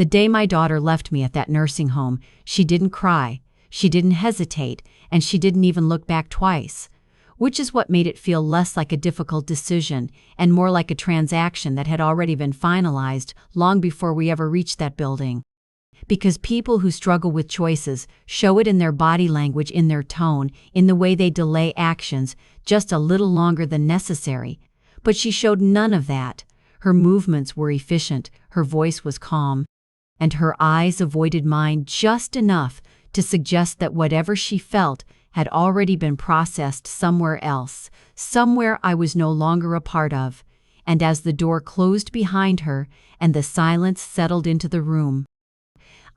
The day my daughter left me at that nursing home, she didn't cry, she didn't hesitate, and she didn't even look back twice, which is what made it feel less like a difficult decision and more like a transaction that had already been finalized long before we ever reached that building. Because people who struggle with choices show it in their body language, in their tone, in the way they delay actions just a little longer than necessary. But she showed none of that. Her movements were efficient, her voice was calm, and her eyes avoided mine just enough to suggest that whatever she felt had already been processed somewhere else, somewhere I was no longer a part of. And as the door closed behind her and the silence settled into the room,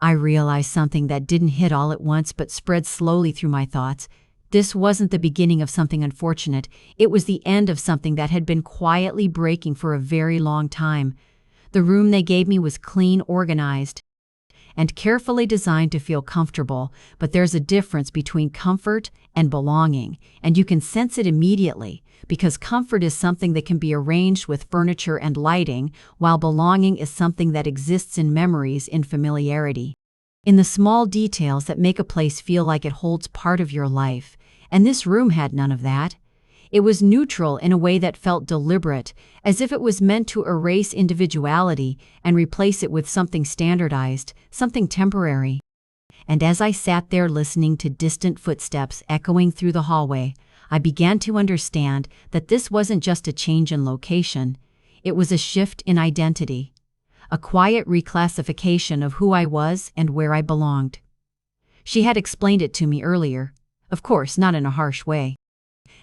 I realized something that didn't hit all at once but spread slowly through my thoughts. This wasn't the beginning of something unfortunate. It was the end of something that had been quietly breaking for a very long time. The room they gave me was clean, organized, and carefully designed to feel comfortable, but there's a difference between comfort and belonging, and you can sense it immediately, because comfort is something that can be arranged with furniture and lighting, while belonging is something that exists in memories, in familiarity, in the small details that make a place feel like it holds part of your life. And this room had none of that. It was neutral in a way that felt deliberate, as if it was meant to erase individuality and replace it with something standardized, something temporary. And as I sat there listening to distant footsteps echoing through the hallway, I began to understand that this wasn't just a change in location, it was a shift in identity, a quiet reclassification of who I was and where I belonged. She had explained it to me earlier, of course not in a harsh way.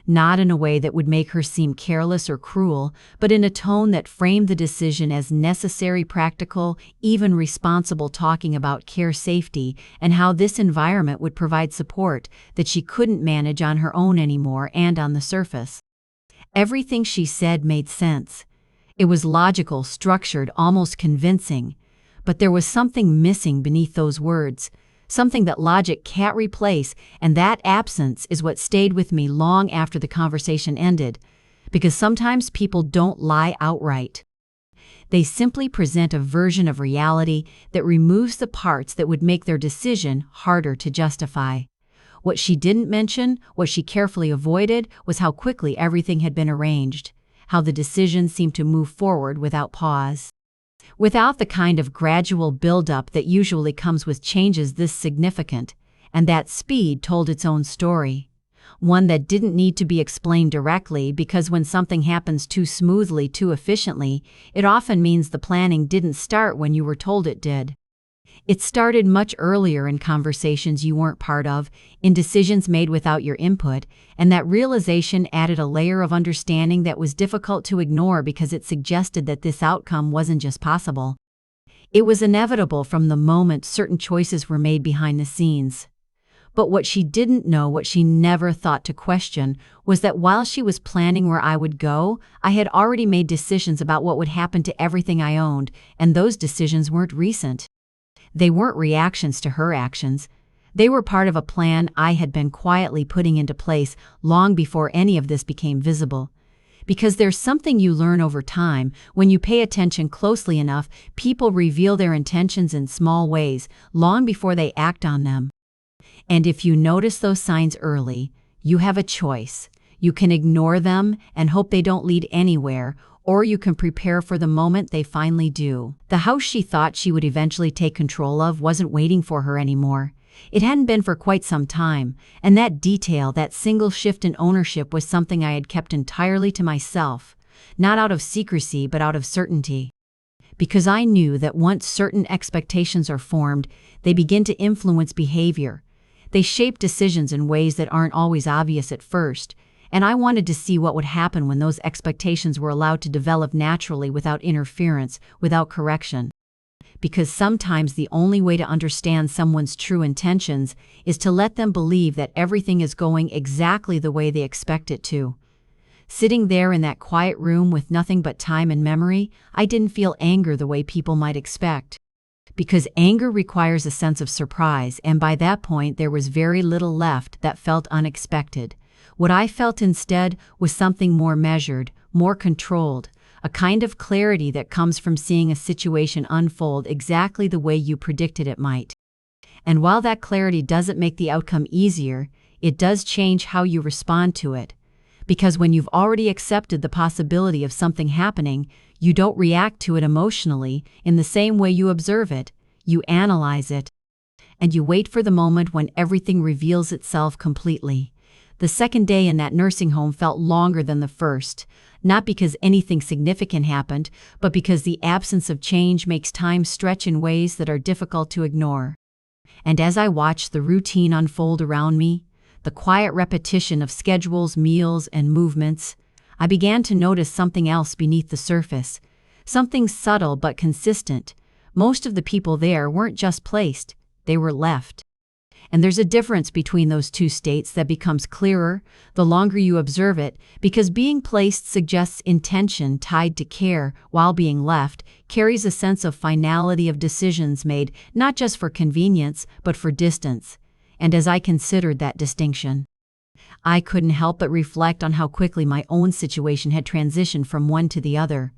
Not in a way that would make her seem careless or cruel, but in a tone that framed the decision as necessary, practical, even responsible, talking about care, safety, and how this environment would provide support that she couldn't manage on her own anymore. And on the surface, everything she said made sense. It was logical, structured, almost convincing, but there was something missing beneath those words. Something that logic can't replace, and that absence is what stayed with me long after the conversation ended, because sometimes people don't lie outright. They simply present a version of reality that removes the parts that would make their decision harder to justify. What she didn't mention, what she carefully avoided, was how quickly everything had been arranged, how the decision seemed to move forward without pause, without the kind of gradual build-up that usually comes with changes this significant, and that speed told its own story, one that didn't need to be explained directly, because when something happens too smoothly, too efficiently, it often means the planning didn't start when you were told it did. It started much earlier, in conversations you weren't part of, in decisions made without your input, and that realization added a layer of understanding that was difficult to ignore because it suggested that this outcome wasn't just possible. It was inevitable from the moment certain choices were made behind the scenes. But what she didn't know, what she never thought to question, was that while she was planning where I would go, I had already made decisions about what would happen to everything I owned, and those decisions weren't recent. They weren't reactions to her actions. They were part of a plan I had been quietly putting into place long before any of this became visible. Because there's something you learn over time. When you pay attention closely enough, people reveal their intentions in small ways, long before they act on them. And if you notice those signs early, you have a choice. You can ignore them and hope they don't lead anywhere, or you can prepare for the moment they finally do. The house she thought she would eventually take control of wasn't waiting for her anymore. It hadn't been for quite some time, and that detail, that single shift in ownership, was something I had kept entirely to myself, not out of secrecy but out of certainty. Because I knew that once certain expectations are formed, they begin to influence behavior. They shape decisions in ways that aren't always obvious at first, and I wanted to see what would happen when those expectations were allowed to develop naturally, without interference, without correction. Because sometimes the only way to understand someone's true intentions is to let them believe that everything is going exactly the way they expect it to. Sitting there in that quiet room with nothing but time and memory, I didn't feel anger the way people might expect. Because anger requires a sense of surprise, and by that point there was very little left that felt unexpected. What I felt instead was something more measured, more controlled, a kind of clarity that comes from seeing a situation unfold exactly the way you predicted it might. And while that clarity doesn't make the outcome easier, it does change how you respond to it. Because when you've already accepted the possibility of something happening, you don't react to it emotionally in the same way you observe it. You analyze it. And you wait for the moment when everything reveals itself completely. The second day in that nursing home felt longer than the first, not because anything significant happened, but because the absence of change makes time stretch in ways that are difficult to ignore. And as I watched the routine unfold around me, the quiet repetition of schedules, meals, and movements, I began to notice something else beneath the surface, something subtle but consistent. Most of the people there weren't just placed, they were left. And there's a difference between those two states that becomes clearer the longer you observe it, because being placed suggests intention tied to care, while being left carries a sense of finality of decisions made not just for convenience but for distance. And as I considered that distinction, I couldn't help but reflect on how quickly my own situation had transitioned from one to the other.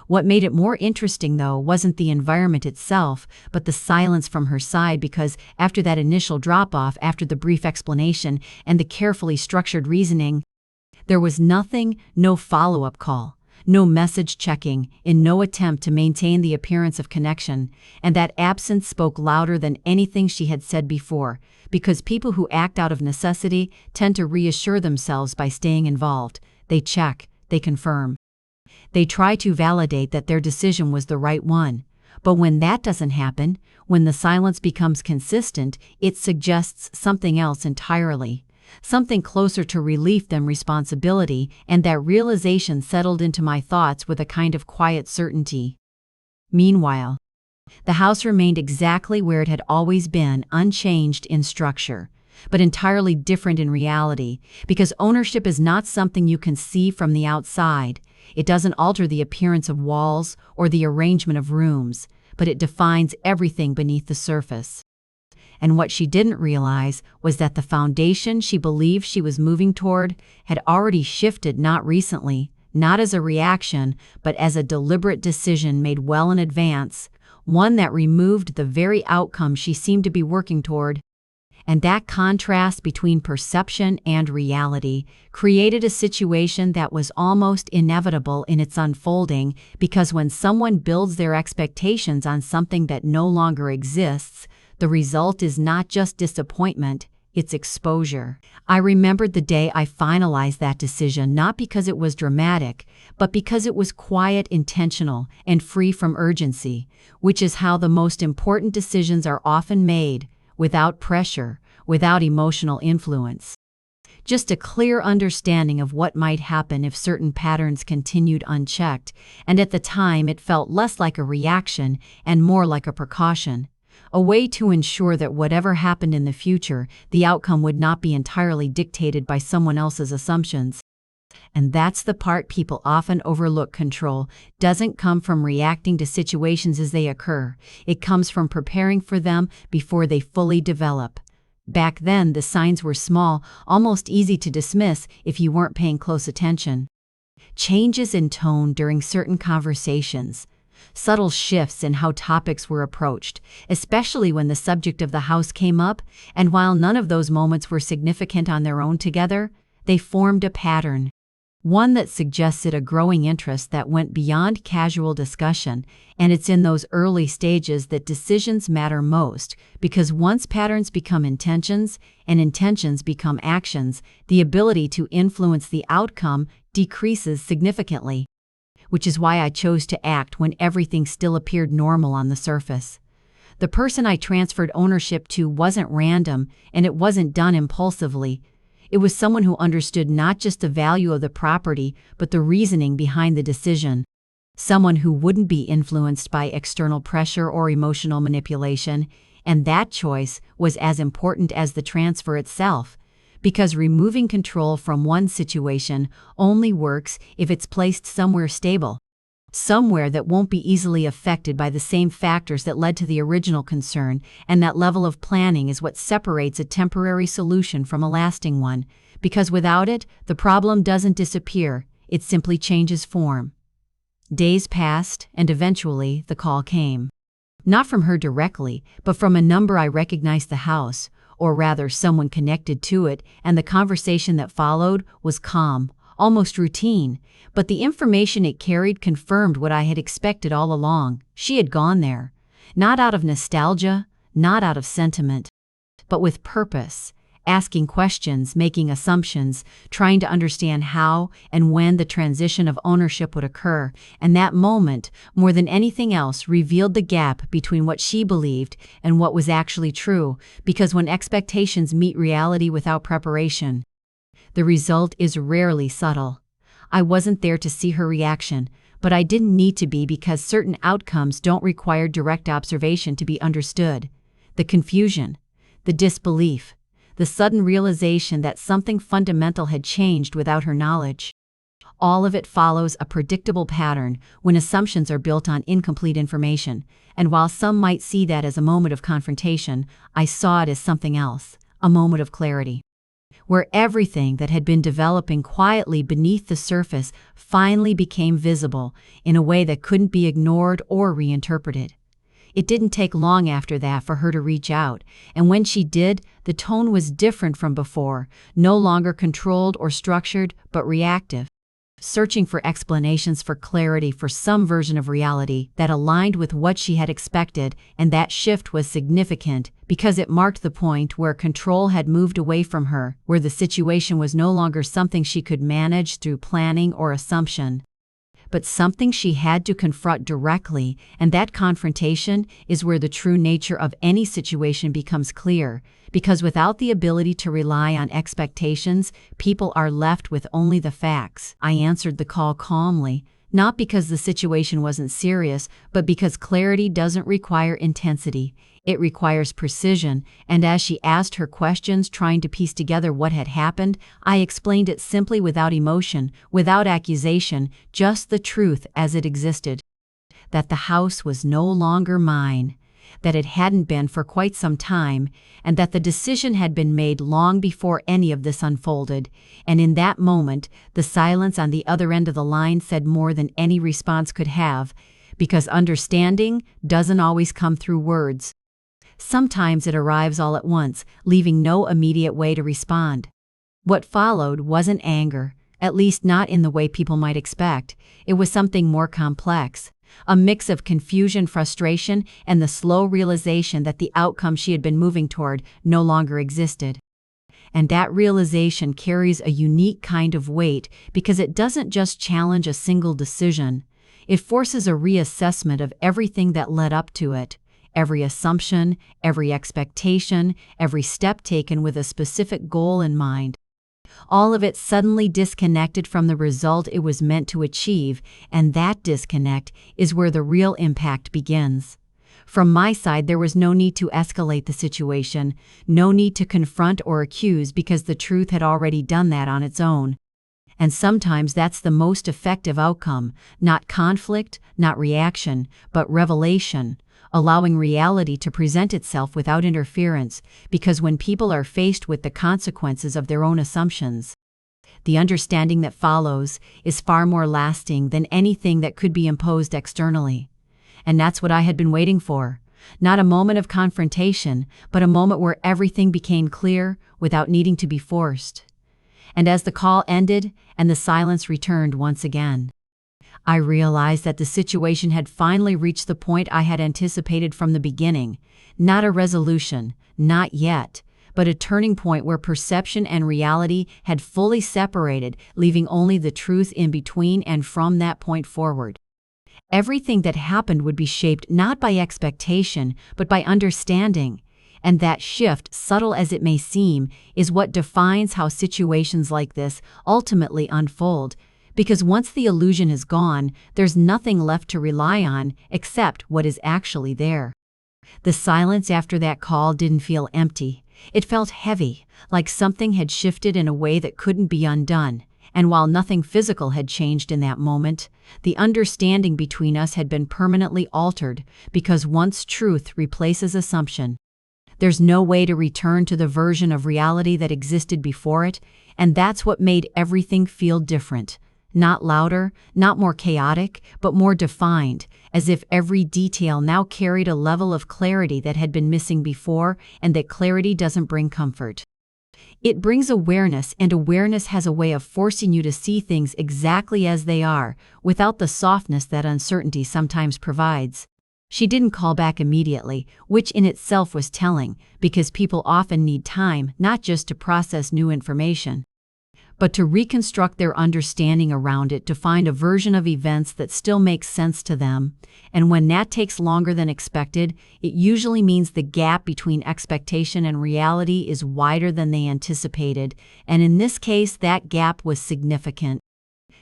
What made it more interesting, though, wasn't the environment itself, but the silence from her side, because after that initial drop-off, after the brief explanation and the carefully structured reasoning, there was nothing, no follow-up call, no message checking, in no attempt to maintain the appearance of connection, and that absence spoke louder than anything she had said before, because people who act out of necessity tend to reassure themselves by staying involved. They check, they confirm. They try to validate that their decision was the right one. But when that doesn't happen, when the silence becomes consistent, it suggests something else entirely, something closer to relief than responsibility, and that realization settled into my thoughts with a kind of quiet certainty. Meanwhile, the house remained exactly where it had always been, unchanged in structure, but entirely different in reality, because ownership is not something you can see from the outside. It doesn't alter the appearance of walls or the arrangement of rooms, but it defines everything beneath the surface. And what she didn't realize was that the foundation she believed she was moving toward had already shifted, not recently, not as a reaction, but as a deliberate decision made well in advance, one that removed the very outcome she seemed to be working toward. And that contrast between perception and reality created a situation that was almost inevitable in its unfolding, because when someone builds their expectations on something that no longer exists, the result is not just disappointment, it's exposure. I remembered the day I finalized that decision, not because it was dramatic, but because it was quiet, intentional, and free from urgency, which is how the most important decisions are often made, without pressure, without emotional influence. Just a clear understanding of what might happen if certain patterns continued unchecked, and at the time it felt less like a reaction and more like a precaution, a way to ensure that whatever happened in the future, the outcome would not be entirely dictated by someone else's assumptions. And that's the part people often overlook. Control doesn't come from reacting to situations as they occur. It comes from preparing for them before they fully develop. Back then, the signs were small, almost easy to dismiss if you weren't paying close attention. Changes in tone during certain conversations, subtle shifts in how topics were approached, especially when the subject of the house came up, and while none of those moments were significant on their own together, they formed a pattern. One that suggested a growing interest that went beyond casual discussion, and it's in those early stages that decisions matter most, because once patterns become intentions, and intentions become actions, the ability to influence the outcome decreases significantly. Which is why I chose to act when everything still appeared normal on the surface. The person I transferred ownership to wasn't random, and it wasn't done impulsively. It was someone who understood not just the value of the property, but the reasoning behind the decision. Someone who wouldn't be influenced by external pressure or emotional manipulation, and that choice was as important as the transfer itself, because removing control from one situation only works if it's placed somewhere stable, somewhere that won't be easily affected by the same factors that led to the original concern, and that level of planning is what separates a temporary solution from a lasting one, because without it, the problem doesn't disappear, it simply changes form. Days passed, and eventually the call came. Not from her directly, but from a number I recognized the house, or rather someone connected to it, and the conversation that followed was calm, almost routine, but the information it carried confirmed what I had expected all along. She had gone there. Not out of nostalgia, not out of sentiment, but with purpose, asking questions, making assumptions, trying to understand how and when the transition of ownership would occur, and that moment, more than anything else, revealed the gap between what she believed and what was actually true, because when expectations meet reality without preparation, the result is rarely subtle. I wasn't there to see her reaction, but I didn't need to be because certain outcomes don't require direct observation to be understood. The confusion, the disbelief, the sudden realization that something fundamental had changed without her knowledge. All of it follows a predictable pattern when assumptions are built on incomplete information, and while some might see that as a moment of confrontation, I saw it as something else, a moment of clarity, where everything that had been developing quietly beneath the surface finally became visible in a way that couldn't be ignored or reinterpreted. It didn't take long after that for her to reach out, and when she did, the tone was different from before, no longer controlled or structured, but reactive, searching for explanations, for clarity, for some version of reality that aligned with what she had expected. And that shift was significant because it marked the point where control had moved away from her, where the situation was no longer something she could manage through planning or assumption, but something she had to confront directly. And that confrontation is where the true nature of any situation becomes clear, because without the ability to rely on expectations, people are left with only the facts. I answered the call calmly, not because the situation wasn't serious, but because clarity doesn't require intensity. It requires precision, and as she asked her questions, trying to piece together what had happened, I explained it simply, without emotion, without accusation, just the truth as it existed. That the house was no longer mine, that it hadn't been for quite some time, and that the decision had been made long before any of this unfolded. And in that moment, the silence on the other end of the line said more than any response could have, because understanding doesn't always come through words. Sometimes it arrives all at once, leaving no immediate way to respond. What followed wasn't anger, at least not in the way people might expect. It was something more complex, a mix of confusion, frustration, and the slow realization that the outcome she had been moving toward no longer existed. And that realization carries a unique kind of weight because it doesn't just challenge a single decision. It forces a reassessment of everything that led up to it. Every assumption, every expectation, every step taken with a specific goal in mind. All of it suddenly disconnected from the result it was meant to achieve, and that disconnect is where the real impact begins. From my side, there was no need to escalate the situation, no need to confront or accuse, because the truth had already done that on its own. And sometimes that's the most effective outcome, not conflict, not reaction, but revelation. Allowing reality to present itself without interference, because when people are faced with the consequences of their own assumptions, the understanding that follows is far more lasting than anything that could be imposed externally. And that's what I had been waiting for. Not a moment of confrontation, but a moment where everything became clear without needing to be forced. And as the call ended and the silence returned once again, I realized that the situation had finally reached the point I had anticipated from the beginning. Not a resolution, not yet, but a turning point where perception and reality had fully separated, leaving only the truth in between. And from that point forward, everything that happened would be shaped not by expectation, but by understanding. And that shift, subtle as it may seem, is what defines how situations like this ultimately unfold. Because once the illusion is gone, there's nothing left to rely on except what is actually there. The silence after that call didn't feel empty. It felt heavy, like something had shifted in a way that couldn't be undone. And while nothing physical had changed in that moment, the understanding between us had been permanently altered, because once truth replaces assumption, there's no way to return to the version of reality that existed before it, and that's what made everything feel different. Not louder, not more chaotic, but more defined, as if every detail now carried a level of clarity that had been missing before, and that clarity doesn't bring comfort. It brings awareness, and awareness has a way of forcing you to see things exactly as they are, without the softness that uncertainty sometimes provides. She didn't call back immediately, which in itself was telling, because people often need time not just to process new information, but to reconstruct their understanding around it, to find a version of events that still makes sense to them. And when that takes longer than expected, it usually means the gap between expectation and reality is wider than they anticipated, and in this case that gap was significant.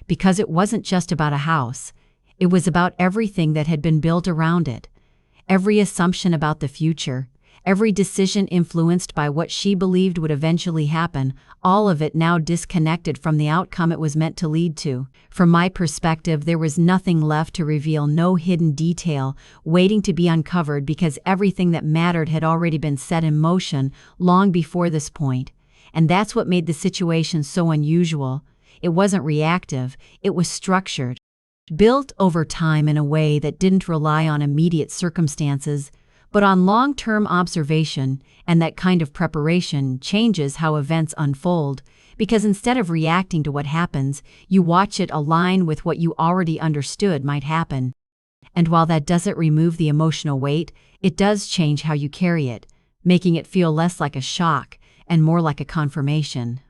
Because it wasn't just about a house, it was about everything that had been built around it. Every assumption about the future, every decision influenced by what she believed would eventually happen, all of it now disconnected from the outcome it was meant to lead to. From my perspective, there was nothing left to reveal, no hidden detail waiting to be uncovered, because everything that mattered had already been set in motion long before this point. And that's what made the situation so unusual. It wasn't reactive, it was structured, built over time in a way that didn't rely on immediate circumstances, but on long-term observation, and that kind of preparation changes how events unfold, because instead of reacting to what happens, you watch it align with what you already understood might happen. And while that doesn't remove the emotional weight, it does change how you carry it, making it feel less like a shock and more like a confirmation.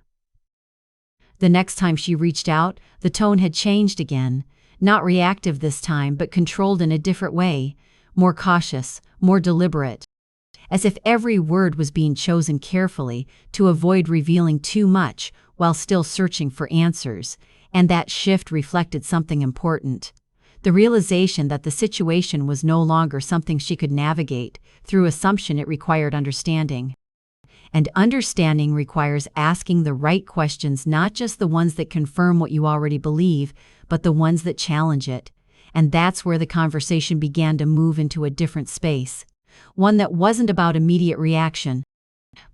The next time she reached out, the tone had changed again, not reactive this time, but controlled in a different way, more cautious, more deliberate, as if every word was being chosen carefully to avoid revealing too much while still searching for answers. And that shift reflected something important: the realization that the situation was no longer something she could navigate through assumption. It required understanding. And understanding requires asking the right questions, not just the ones that confirm what you already believe, but the ones that challenge it. And that's where the conversation began to move into a different space, one that wasn't about immediate reaction,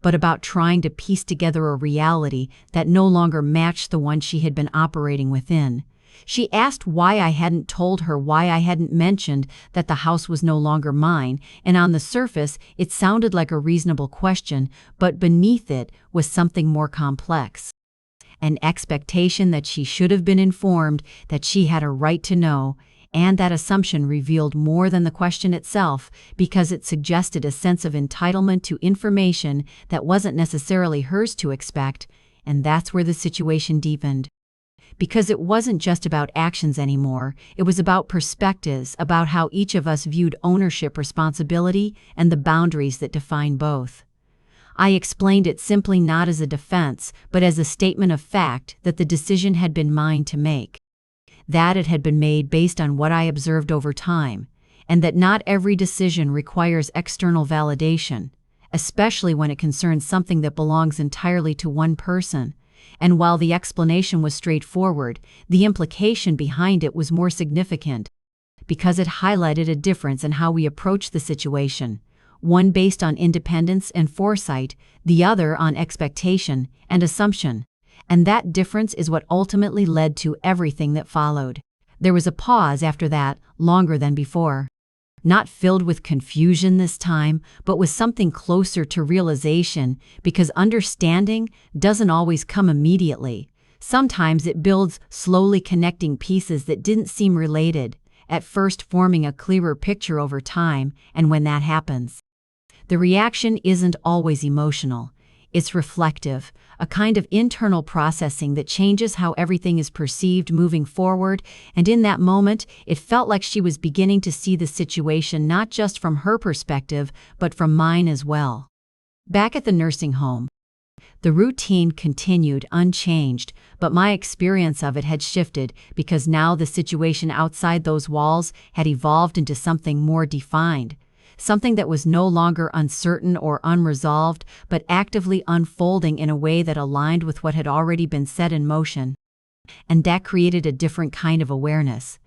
but about trying to piece together a reality that no longer matched the one she had been operating within. She asked why I hadn't told her, why I hadn't mentioned that the house was no longer mine, and on the surface it sounded like a reasonable question, but beneath it was something more complex. An expectation that she should have been informed, that she had a right to know, and that assumption revealed more than the question itself, because it suggested a sense of entitlement to information that wasn't necessarily hers to expect. And that's where the situation deepened. Because it wasn't just about actions anymore, it was about perspectives, about how each of us viewed ownership, responsibility, and the boundaries that define both. I explained it simply, not as a defense, but as a statement of fact, that the decision had been mine to make, that it had been made based on what I observed over time, and that not every decision requires external validation, especially when it concerns something that belongs entirely to one person. And while the explanation was straightforward, the implication behind it was more significant, because it highlighted a difference in how we approach the situation, one based on independence and foresight, the other on expectation and assumption. And that difference is what ultimately led to everything that followed. There was a pause after that, longer than before. Not filled with confusion this time, but with something closer to realization, because understanding doesn't always come immediately. Sometimes it builds slowly, connecting pieces that didn't seem related, at first forming a clearer picture over time. And when that happens, the reaction isn't always emotional. It's reflective, a kind of internal processing that changes how everything is perceived moving forward. And in that moment, it felt like she was beginning to see the situation not just from her perspective, but from mine as well. Back at the nursing home, the routine continued unchanged, but my experience of it had shifted, because now the situation outside those walls had evolved into something more defined. Something that was no longer uncertain or unresolved, but actively unfolding in a way that aligned with what had already been set in motion. And that created a different kind of awareness,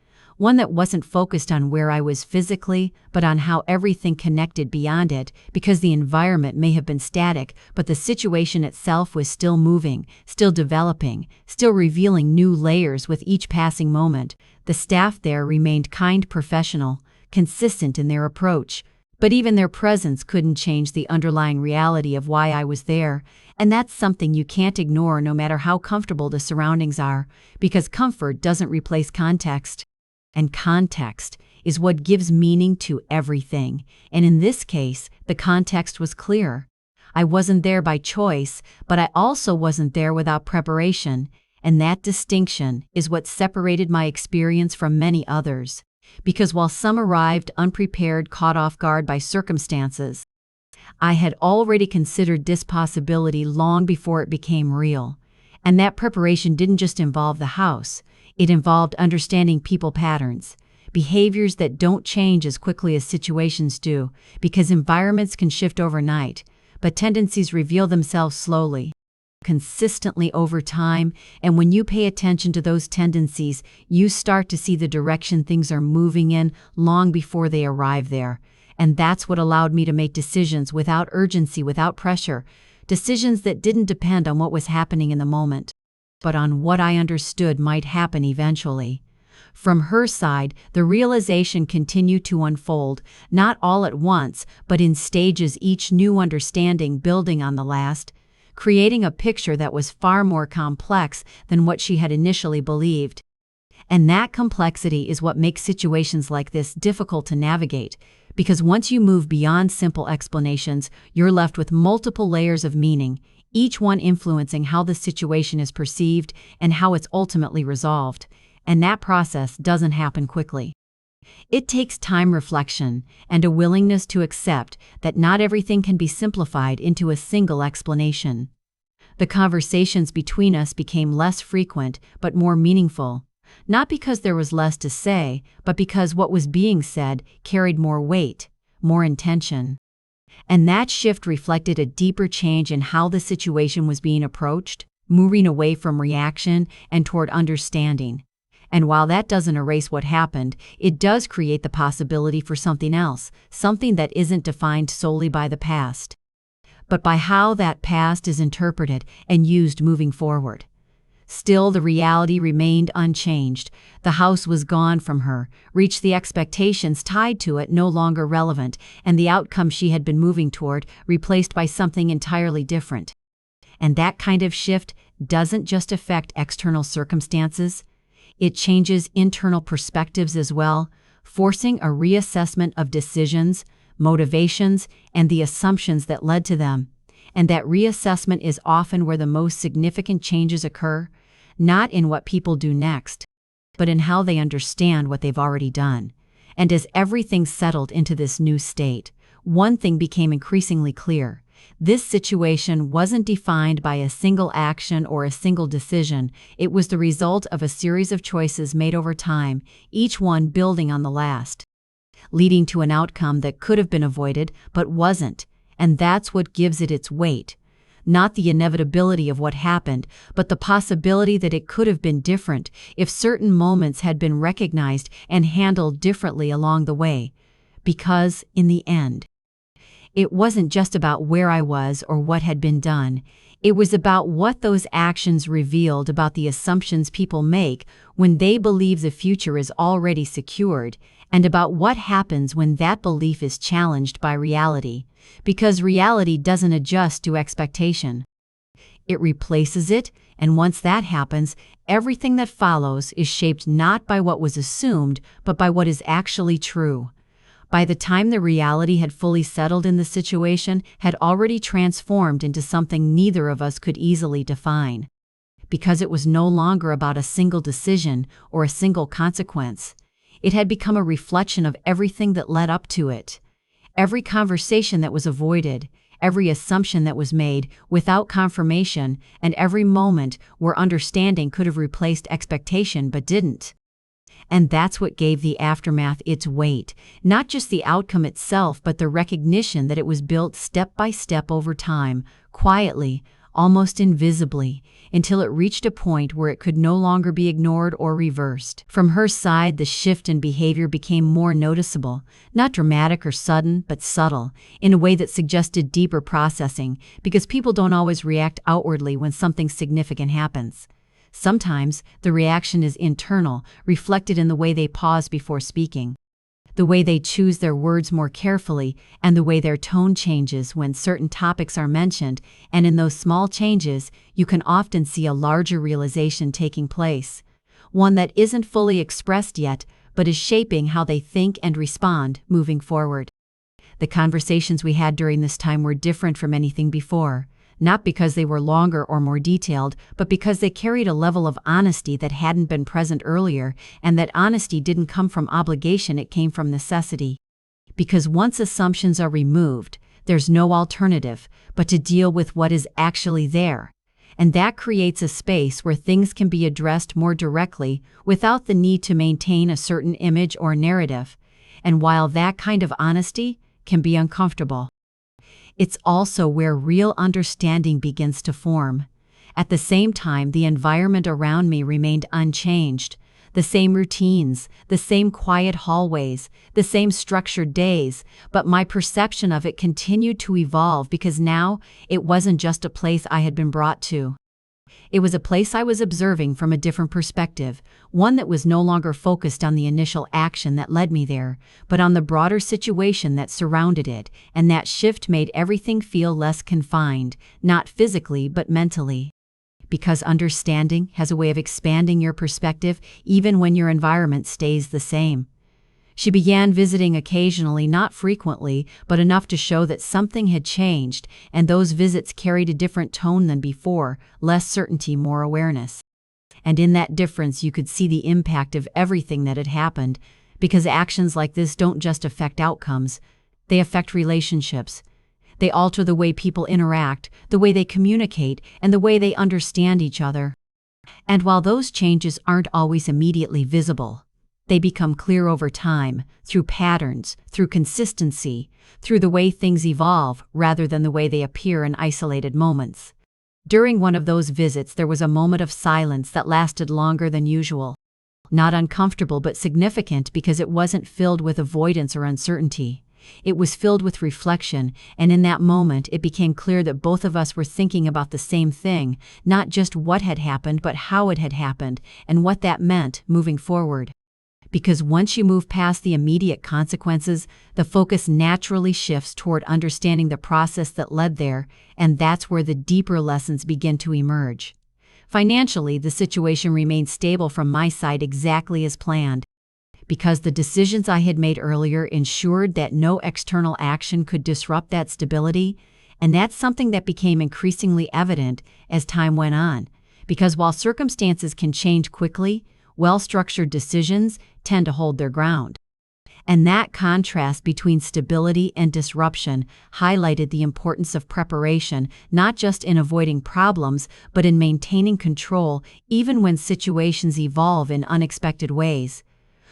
one that wasn't focused on where I was physically, but on how everything connected beyond it, because the environment may have been static, but the situation itself was still moving, still developing, still revealing new layers with each passing moment. The staff there remained kind, professional, consistent in their approach. But even their presence couldn't change the underlying reality of why I was there, and that's something you can't ignore no matter how comfortable the surroundings are, because comfort doesn't replace context. And context is what gives meaning to everything, and in this case, the context was clear. I wasn't there by choice, but I also wasn't there without preparation, and that distinction is what separated my experience from many others. Because while some arrived unprepared, caught off guard by circumstances, I had already considered this possibility long before it became real. And that preparation didn't just involve the house. It involved understanding people patterns, behaviors that don't change as quickly as situations do, because environments can shift overnight, but tendencies reveal themselves slowly, consistently over time, and when you pay attention to those tendencies, you start to see the direction things are moving in long before they arrive there. And that's what allowed me to make decisions without urgency, without pressure, decisions that didn't depend on what was happening in the moment, but on what I understood might happen eventually. From her side, the realization continued to unfold, not all at once, but in stages, each new understanding building on the last, creating a picture that was far more complex than what she had initially believed. And that complexity is what makes situations like this difficult to navigate, because once you move beyond simple explanations, you're left with multiple layers of meaning, each one influencing how the situation is perceived and how it's ultimately resolved. And that process doesn't happen quickly. It takes time, reflection, and a willingness to accept that not everything can be simplified into a single explanation. The conversations between us became less frequent but more meaningful, not because there was less to say, but because what was being said carried more weight, more intention. And that shift reflected a deeper change in how the situation was being approached, moving away from reaction and toward understanding. And while that doesn't erase what happened, it does create the possibility for something else, something that isn't defined solely by the past, but by how that past is interpreted and used moving forward. Still, the reality remained unchanged. The house was gone from her, reached the expectations tied to it no longer relevant, and the outcome she had been moving toward replaced by something entirely different. And that kind of shift doesn't just affect external circumstances. It changes internal perspectives as well, forcing a reassessment of decisions, motivations, and the assumptions that led to them. And that reassessment is often where the most significant changes occur, not in what people do next, but in how they understand what they've already done. And as everything settled into this new state, one thing became increasingly clear. This situation wasn't defined by a single action or a single decision. It was the result of a series of choices made over time, each one building on the last, leading to an outcome that could have been avoided but wasn't. And that's what gives it its weight. Not the inevitability of what happened, but the possibility that it could have been different if certain moments had been recognized and handled differently along the way. Because, in the end, it wasn't just about where I was or what had been done. It was about what those actions revealed about the assumptions people make when they believe the future is already secured, and about what happens when that belief is challenged by reality. Because reality doesn't adjust to expectation. It replaces it, and once that happens, everything that follows is shaped not by what was assumed, but by what is actually true. By the time the reality had fully settled in the situation, had already transformed into something neither of us could easily define. Because it was no longer about a single decision or a single consequence. It had become a reflection of everything that led up to it. Every conversation that was avoided, every assumption that was made without confirmation, and every moment where understanding could have replaced expectation but didn't. And that's what gave the aftermath its weight, not just the outcome itself, but the recognition that it was built step by step over time, quietly, almost invisibly, until it reached a point where it could no longer be ignored or reversed. From her side, the shift in behavior became more noticeable, not dramatic or sudden, but subtle, in a way that suggested deeper processing, because people don't always react outwardly when something significant happens. Sometimes, the reaction is internal, reflected in the way they pause before speaking, the way they choose their words more carefully, and the way their tone changes when certain topics are mentioned, and in those small changes, you can often see a larger realization taking place, one that isn't fully expressed yet, but is shaping how they think and respond moving forward. The conversations we had during this time were different from anything before, not because they were longer or more detailed, but because they carried a level of honesty that hadn't been present earlier, and that honesty didn't come from obligation, it came from necessity. Because once assumptions are removed, there's no alternative but to deal with what is actually there. And that creates a space where things can be addressed more directly without the need to maintain a certain image or narrative. And while that kind of honesty can be uncomfortable, it's also where real understanding begins to form. At the same time, the environment around me remained unchanged. The same routines, the same quiet hallways, the same structured days, but my perception of it continued to evolve because now it wasn't just a place I had been brought to. It was a place I was observing from a different perspective, one that was no longer focused on the initial action that led me there, but on the broader situation that surrounded it, and that shift made everything feel less confined, not physically but mentally. Because understanding has a way of expanding your perspective even when your environment stays the same. She began visiting occasionally, not frequently, but enough to show that something had changed, and those visits carried a different tone than before, less certainty, more awareness. And in that difference you could see the impact of everything that had happened, because actions like this don't just affect outcomes, they affect relationships. They alter the way people interact, the way they communicate, and the way they understand each other. And while those changes aren't always immediately visible, they become clear over time, through patterns, through consistency, through the way things evolve rather than the way they appear in isolated moments. During one of those visits, there was a moment of silence that lasted longer than usual. Not uncomfortable but significant because it wasn't filled with avoidance or uncertainty. It was filled with reflection, and in that moment it became clear that both of us were thinking about the same thing, not just what had happened but how it had happened, and what that meant moving forward. Because once you move past the immediate consequences, the focus naturally shifts toward understanding the process that led there, and that's where the deeper lessons begin to emerge. Financially, the situation remained stable from my side exactly as planned. Because the decisions I had made earlier ensured that no external action could disrupt that stability, and that's something that became increasingly evident as time went on. Because while circumstances can change quickly, well-structured decisions tend to hold their ground. And that contrast between stability and disruption highlighted the importance of preparation, not just in avoiding problems, but in maintaining control, even when situations evolve in unexpected ways.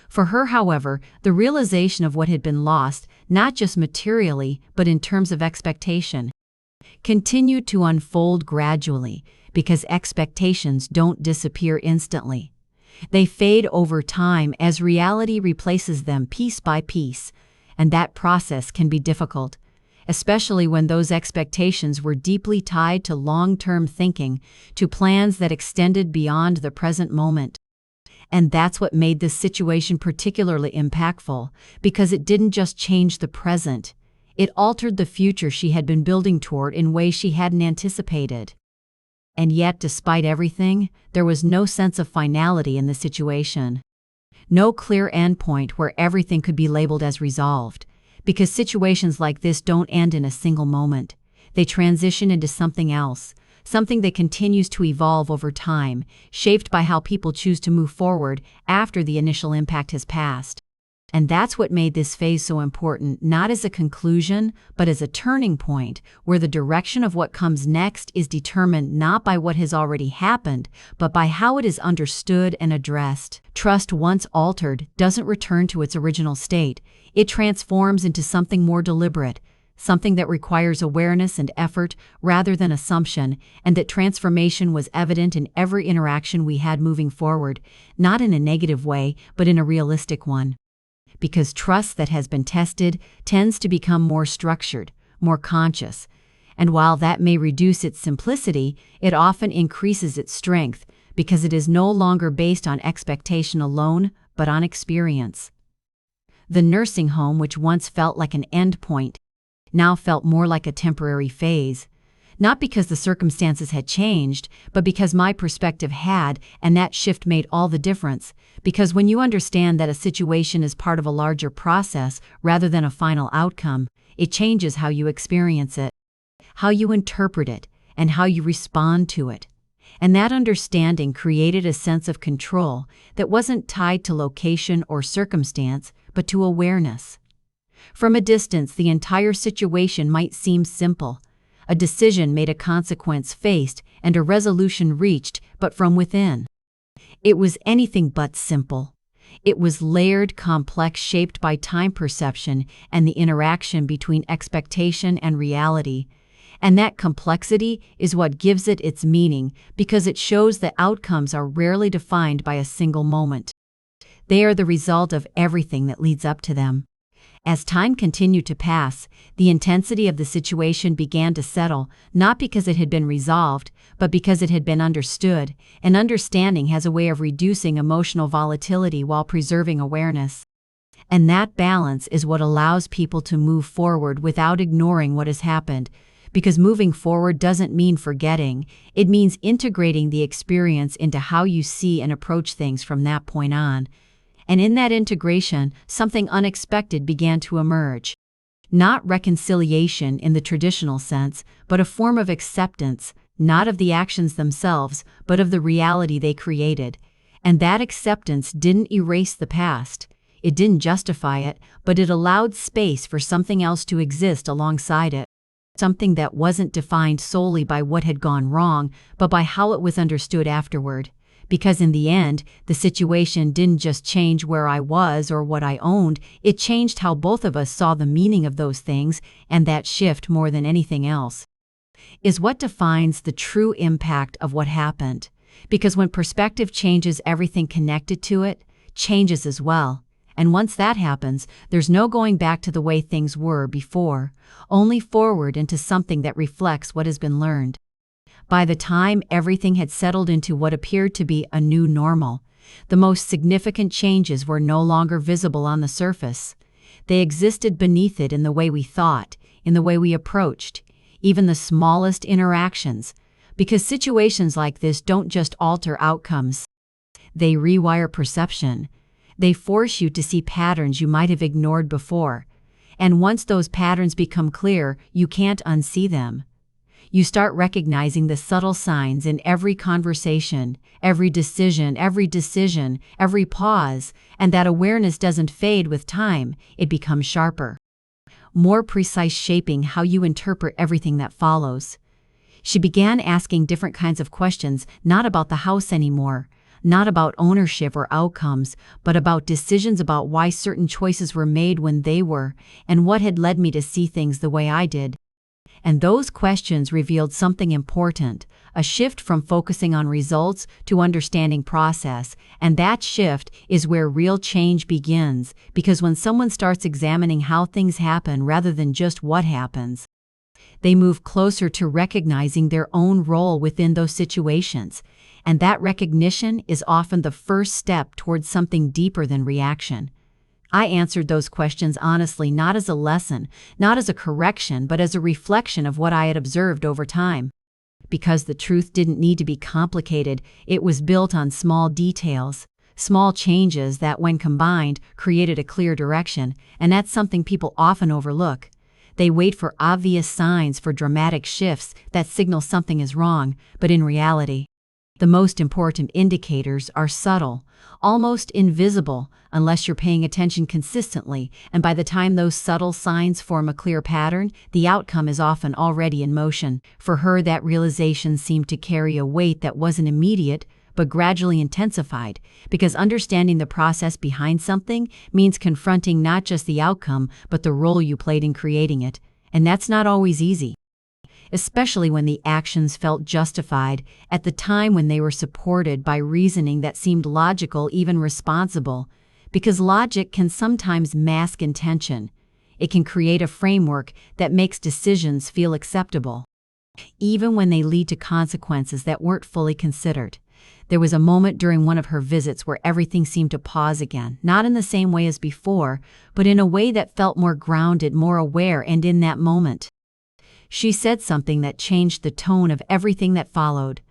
For her, however, the realization of what had been lost, not just materially, but in terms of expectation, continued to unfold gradually, because expectations don't disappear instantly. They fade over time as reality replaces them piece by piece, and that process can be difficult, especially when those expectations were deeply tied to long-term thinking, to plans that extended beyond the present moment. And that's what made this situation particularly impactful, because it didn't just change the present, it altered the future she had been building toward in ways she hadn't anticipated. And yet, despite everything, there was no sense of finality in the situation. No clear endpoint where everything could be labeled as resolved, because situations like this don't end in a single moment. They transition into something else, something that continues to evolve over time, shaped by how people choose to move forward after the initial impact has passed. And that's what made this phase so important, not as a conclusion, but as a turning point, where the direction of what comes next is determined not by what has already happened, but by how it is understood and addressed. Trust, once altered, doesn't return to its original state. It transforms into something more deliberate, something that requires awareness and effort rather than assumption, and that transformation was evident in every interaction we had moving forward, not in a negative way, but in a realistic one. Because trust that has been tested tends to become more structured, more conscious, and while that may reduce its simplicity, it often increases its strength because it is no longer based on expectation alone, but on experience. The nursing home, which once felt like an end point, now felt more like a temporary phase, not because the circumstances had changed, but because my perspective had, and that shift made all the difference, because when you understand that a situation is part of a larger process rather than a final outcome, it changes how you experience it, how you interpret it, and how you respond to it. And that understanding created a sense of control that wasn't tied to location or circumstance, but to awareness. From a distance, the entire situation might seem simple. A decision made, a consequence faced, and a resolution reached, but from within, it was anything but simple. It was layered, complex, shaped by time perception and the interaction between expectation and reality. And that complexity is what gives it its meaning, because it shows that outcomes are rarely defined by a single moment. They are the result of everything that leads up to them. As time continued to pass, the intensity of the situation began to settle, not because it had been resolved, but because it had been understood, and understanding has a way of reducing emotional volatility while preserving awareness. And that balance is what allows people to move forward without ignoring what has happened, because moving forward doesn't mean forgetting, it means integrating the experience into how you see and approach things from that point on. And in that integration, something unexpected began to emerge. Not reconciliation in the traditional sense, but a form of acceptance, not of the actions themselves, but of the reality they created. And that acceptance didn't erase the past. It didn't justify it, but it allowed space for something else to exist alongside it. Something that wasn't defined solely by what had gone wrong, but by how it was understood afterward. Because in the end, the situation didn't just change where I was or what I owned, it changed how both of us saw the meaning of those things, and that shift, more than anything else, is what defines the true impact of what happened. Because when perspective changes, everything connected to it changes as well. And once that happens, there's no going back to the way things were before, only forward into something that reflects what has been learned. By the time everything had settled into what appeared to be a new normal, the most significant changes were no longer visible on the surface. They existed beneath it in the way we thought, in the way we approached, even the smallest interactions, because situations like this don't just alter outcomes. They rewire perception. They force you to see patterns you might have ignored before. And once those patterns become clear, you can't unsee them. You start recognizing the subtle signs in every conversation, every decision, every pause, and that awareness doesn't fade with time, it becomes sharper, more precise, shaping how you interpret everything that follows. She began asking different kinds of questions, not about the house anymore, not about ownership or outcomes, but about decisions, about why certain choices were made when they were, and what had led me to see things the way I did. And those questions revealed something important, a shift from focusing on results to understanding process, and that shift is where real change begins, because when someone starts examining how things happen rather than just what happens, they move closer to recognizing their own role within those situations, and that recognition is often the first step towards something deeper than reaction. I answered those questions honestly, not as a lesson, not as a correction, but as a reflection of what I had observed over time. Because the truth didn't need to be complicated, it was built on small details, small changes that, when combined, created a clear direction, and that's something people often overlook. They wait for obvious signs, for dramatic shifts that signal something is wrong, but in reality, the most important indicators are subtle, almost invisible, unless you're paying attention consistently, and by the time those subtle signs form a clear pattern, the outcome is often already in motion. For her, that realization seemed to carry a weight that wasn't immediate, but gradually intensified, because understanding the process behind something means confronting not just the outcome, but the role you played in creating it. And that's not always easy, especially when the actions felt justified at the time when they were supported by reasoning that seemed logical, even responsible, because logic can sometimes mask intention. It can create a framework that makes decisions feel acceptable, even when they lead to consequences that weren't fully considered. There was a moment during one of her visits where everything seemed to pause again, not in the same way as before, but in a way that felt more grounded, more aware, and in that moment, she said something that changed the tone of everything that followed.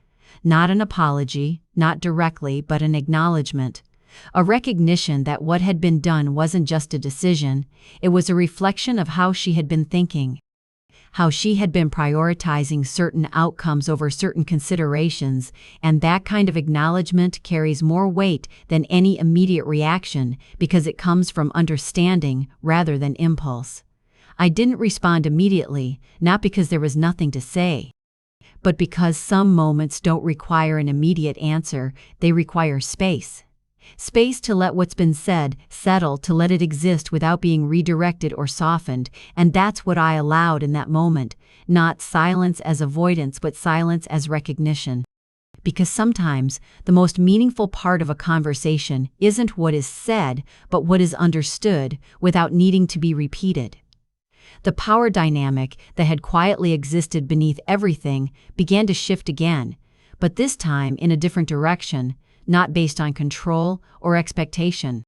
Not an apology, not directly, but an acknowledgement. A recognition that what had been done wasn't just a decision, it was a reflection of how she had been thinking, how she had been prioritizing certain outcomes over certain considerations, and that kind of acknowledgement carries more weight than any immediate reaction because it comes from understanding rather than impulse. I didn't respond immediately, not because there was nothing to say, but because some moments don't require an immediate answer, they require space. Space to let what's been said settle, to let it exist without being redirected or softened, and that's what I allowed in that moment, not silence as avoidance but silence as recognition. Because sometimes the most meaningful part of a conversation isn't what is said, but what is understood without needing to be repeated. The power dynamic that had quietly existed beneath everything began to shift again, but this time in a different direction, not based on control or expectation,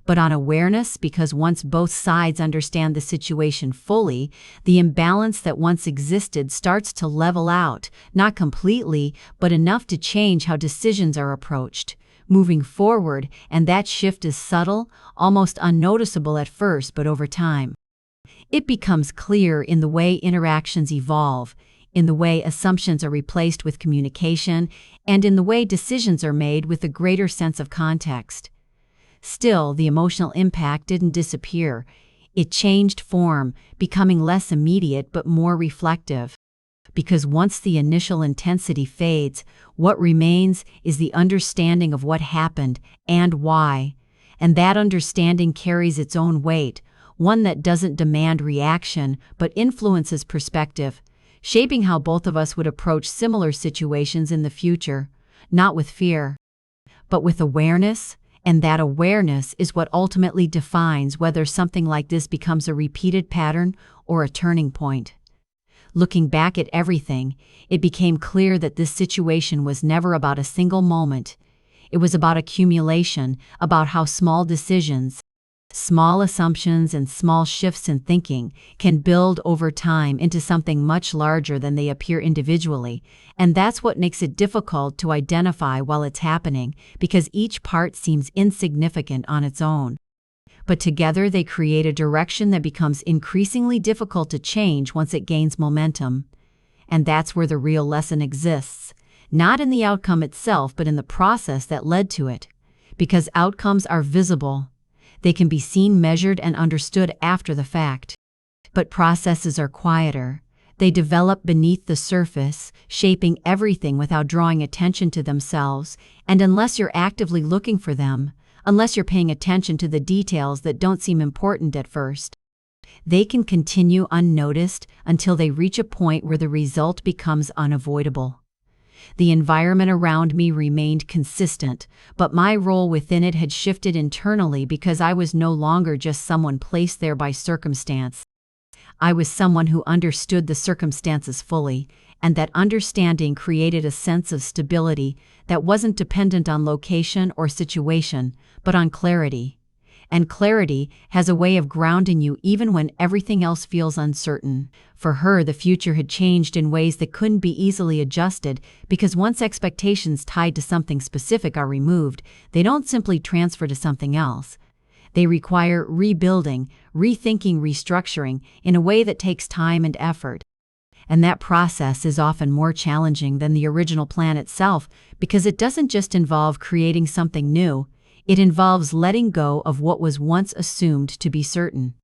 but on awareness, because once both sides understand the situation fully, the imbalance that once existed starts to level out, not completely, but enough to change how decisions are approached, moving forward, and that shift is subtle, almost unnoticeable at first, but over time, it becomes clear in the way interactions evolve, in the way assumptions are replaced with communication, and in the way decisions are made with a greater sense of context. Still, the emotional impact didn't disappear. It changed form, becoming less immediate but more reflective. Because once the initial intensity fades, what remains is the understanding of what happened and why. And that understanding carries its own weight, one that doesn't demand reaction but influences perspective, shaping how both of us would approach similar situations in the future, not with fear, but with awareness, and that awareness is what ultimately defines whether something like this becomes a repeated pattern or a turning point. Looking back at everything, it became clear that this situation was never about a single moment. It was about accumulation, about how small decisions, small assumptions, and small shifts in thinking can build over time into something much larger than they appear individually, and that's what makes it difficult to identify while it's happening, because each part seems insignificant on its own. But together they create a direction that becomes increasingly difficult to change once it gains momentum. And that's where the real lesson exists, not in the outcome itself but in the process that led to it. Because outcomes are visible. They can be seen, measured, and understood after the fact. But processes are quieter. They develop beneath the surface, shaping everything without drawing attention to themselves, and unless you're actively looking for them, unless you're paying attention to the details that don't seem important at first, they can continue unnoticed until they reach a point where the result becomes unavoidable. The environment around me remained consistent, but my role within it had shifted internally because I was no longer just someone placed there by circumstance. I was someone who understood the circumstances fully, and that understanding created a sense of stability that wasn't dependent on location or situation, but on clarity. And clarity has a way of grounding you even when everything else feels uncertain. For her, the future had changed in ways that couldn't be easily adjusted, because once expectations tied to something specific are removed, they don't simply transfer to something else. They require rebuilding, rethinking, restructuring in a way that takes time and effort. And that process is often more challenging than the original plan itself, because it doesn't just involve creating something new. It involves letting go of what was once assumed to be certain.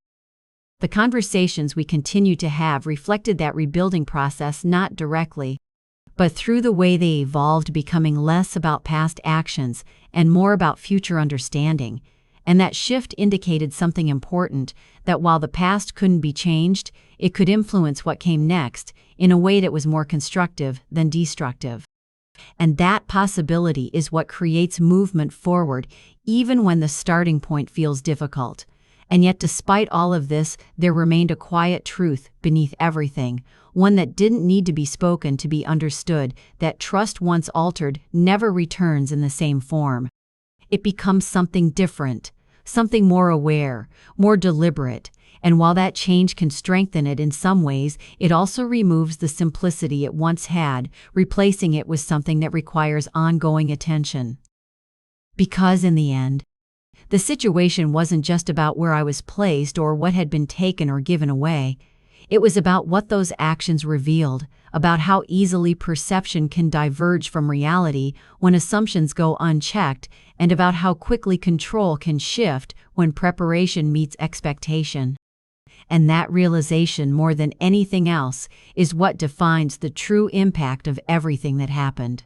The conversations we continue to have reflected that rebuilding process, not directly, but through the way they evolved, becoming less about past actions and more about future understanding. And that shift indicated something important, that while the past couldn't be changed, it could influence what came next in a way that was more constructive than destructive. And that possibility is what creates movement forward, even when the starting point feels difficult. And yet, despite all of this, there remained a quiet truth beneath everything, one that didn't need to be spoken to be understood, that trust once altered never returns in the same form. It becomes something different, something more aware, more deliberate, and while that change can strengthen it in some ways, it also removes the simplicity it once had, replacing it with something that requires ongoing attention. Because in the end, the situation wasn't just about where I was placed or what had been taken or given away. It was about what those actions revealed, about how easily perception can diverge from reality when assumptions go unchecked, and about how quickly control can shift when preparation meets expectation. And that realization, more than anything else, is what defines the true impact of everything that happened.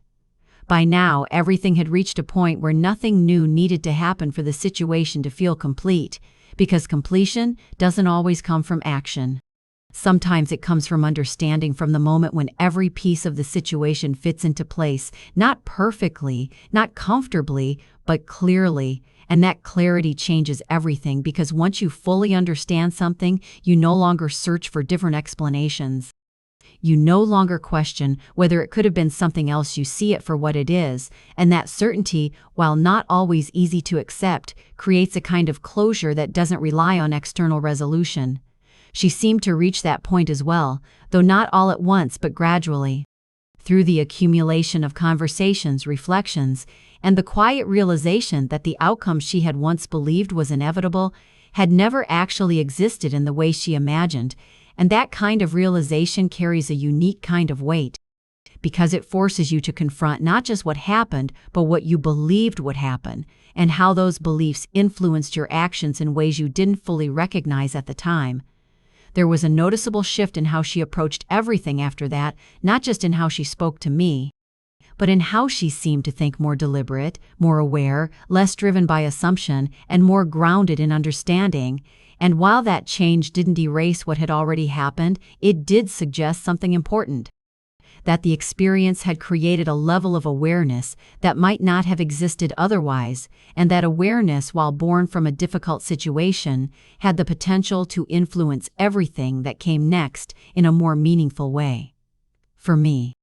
By now, everything had reached a point where nothing new needed to happen for the situation to feel complete, because completion doesn't always come from action. Sometimes it comes from understanding, from the moment when every piece of the situation fits into place, not perfectly, not comfortably, but clearly. And that clarity changes everything, because once you fully understand something, you no longer search for different explanations. You no longer question whether it could have been something else. You see it for what it is, and that certainty, while not always easy to accept, creates a kind of closure that doesn't rely on external resolution. She seemed to reach that point as well, though not all at once but gradually. Through the accumulation of conversations, reflections, and the quiet realization that the outcome she had once believed was inevitable had never actually existed in the way she imagined, and that kind of realization carries a unique kind of weight, because it forces you to confront not just what happened, but what you believed would happen, and how those beliefs influenced your actions in ways you didn't fully recognize at the time. There was a noticeable shift in how she approached everything after that, not just in how she spoke to me, but in how she seemed to think, more deliberate, more aware, less driven by assumption, and more grounded in understanding. And while that change didn't erase what had already happened, it did suggest something important. That the experience had created a level of awareness that might not have existed otherwise, and that awareness, while born from a difficult situation, had the potential to influence everything that came next in a more meaningful way. For me,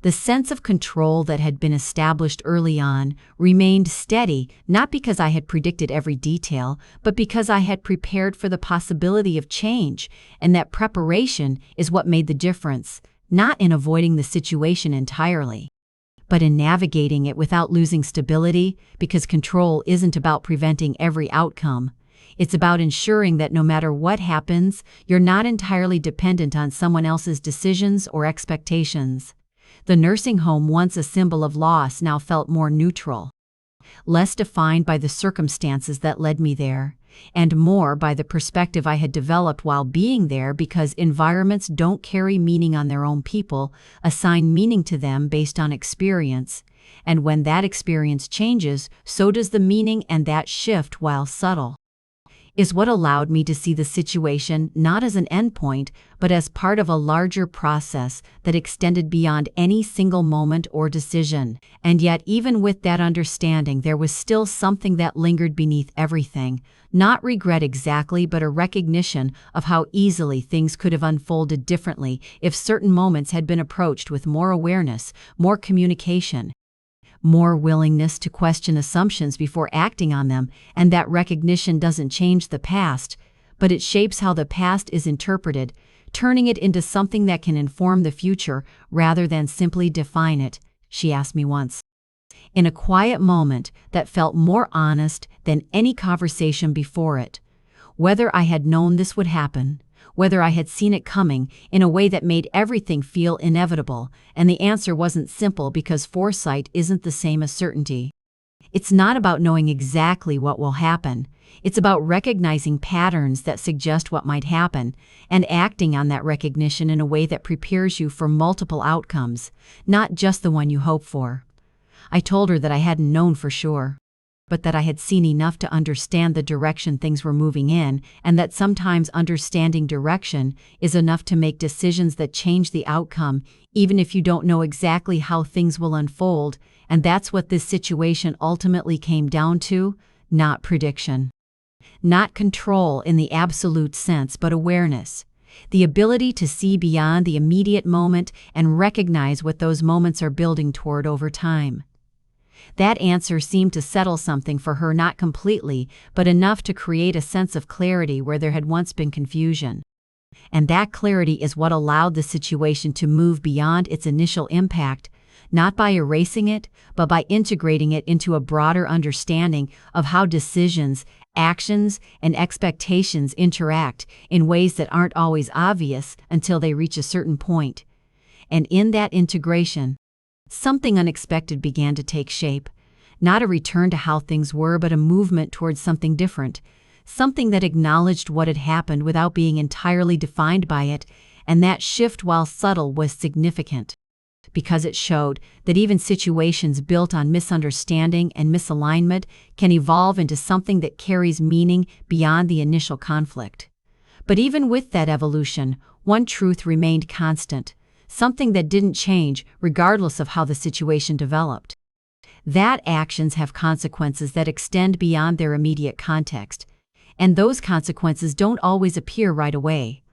the sense of control that had been established early on remained steady, not because I had predicted every detail, but because I had prepared for the possibility of change, and that preparation is what made the difference, not in avoiding the situation entirely, but in navigating it without losing stability, because control isn't about preventing every outcome. It's about ensuring that no matter what happens, you're not entirely dependent on someone else's decisions or expectations. The nursing home, once a symbol of loss, now felt more neutral, less defined by the circumstances that led me there, and more by the perspective I had developed while being there, because environments don't carry meaning on their own. People assign meaning to them based on experience, and when that experience changes, so does the meaning, and that shift, while subtle, is what allowed me to see the situation not as an endpoint, but as part of a larger process that extended beyond any single moment or decision. And yet, even with that understanding, there was still something that lingered beneath everything. Not regret exactly, but a recognition of how easily things could have unfolded differently if certain moments had been approached with more awareness, more communication, more willingness to question assumptions before acting on them. And that recognition doesn't change the past, but it shapes how the past is interpreted, turning it into something that can inform the future rather than simply define it, she asked me once, in a quiet moment that felt more honest than any conversation before it. Whether I had known this would happen, whether I had seen it coming in a way that made everything feel inevitable, and the answer wasn't simple, because foresight isn't the same as certainty. It's not about knowing exactly what will happen. It's about recognizing patterns that suggest what might happen, and acting on that recognition in a way that prepares you for multiple outcomes, not just the one you hope for. I told her that I hadn't known for sure. but that I had seen enough to understand the direction things were moving in, and that sometimes understanding direction is enough to make decisions that change the outcome, even if you don't know exactly how things will unfold. And that's what this situation ultimately came down to, not prediction. Not control in the absolute sense, but awareness. The ability to see beyond the immediate moment and recognize what those moments are building toward over time. That answer seemed to settle something for her, not completely, but enough to create a sense of clarity where there had once been confusion. And that clarity is what allowed the situation to move beyond its initial impact, not by erasing it, but by integrating it into a broader understanding of how decisions, actions, and expectations interact in ways that aren't always obvious until they reach a certain point. And in that integration, something unexpected began to take shape. Not a return to how things were, but a movement towards something different. Something that acknowledged what had happened without being entirely defined by it, and that shift, while subtle, was significant. Because it showed that even situations built on misunderstanding and misalignment can evolve into something that carries meaning beyond the initial conflict. But even with that evolution, one truth remained constant. Something that didn't change regardless of how the situation developed. That actions have consequences that extend beyond their immediate context, and those consequences don't always appear right away.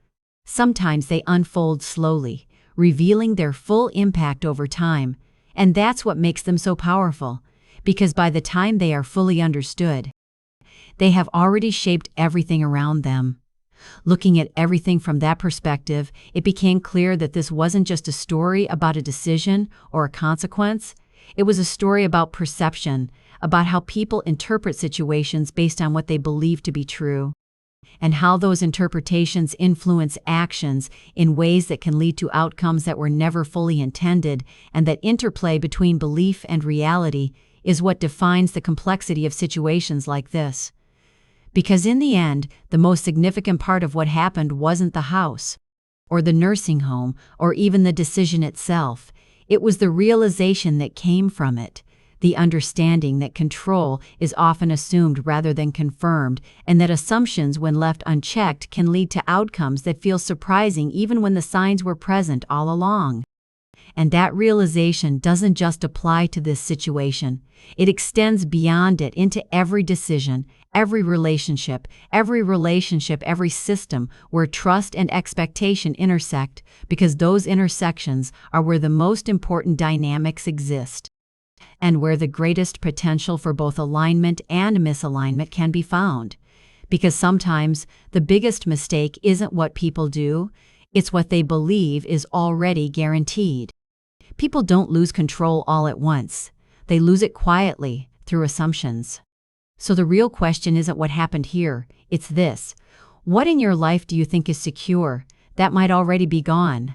Sometimes they unfold slowly, revealing their full impact over time, and that's what makes them so powerful, because by the time they are fully understood, they have already shaped everything around them. Looking at everything from that perspective, it became clear that this wasn't just a story about a decision or a consequence. It was a story about perception, about how people interpret situations based on what they believe to be true, and how those interpretations influence actions in ways that can lead to outcomes that were never fully intended. And that interplay between belief and reality is what defines the complexity of situations like this. Because in the end, the most significant part of what happened wasn't the house, or the nursing home, or even the decision itself. It was the realization that came from it, the understanding that control is often assumed rather than confirmed, and that assumptions, when left unchecked, can lead to outcomes that feel surprising even when the signs were present all along. And that realization doesn't just apply to this situation. It extends beyond it into every decision, every relationship, every system where trust and expectation intersect, because those intersections are where the most important dynamics exist, and where the greatest potential for both alignment and misalignment can be found. Because sometimes the biggest mistake isn't what people do, it's what they believe is already guaranteed. People don't lose control all at once. They lose it quietly, through assumptions. So the real question isn't what happened here, it's this: what in your life do you think is secure, that might already be gone?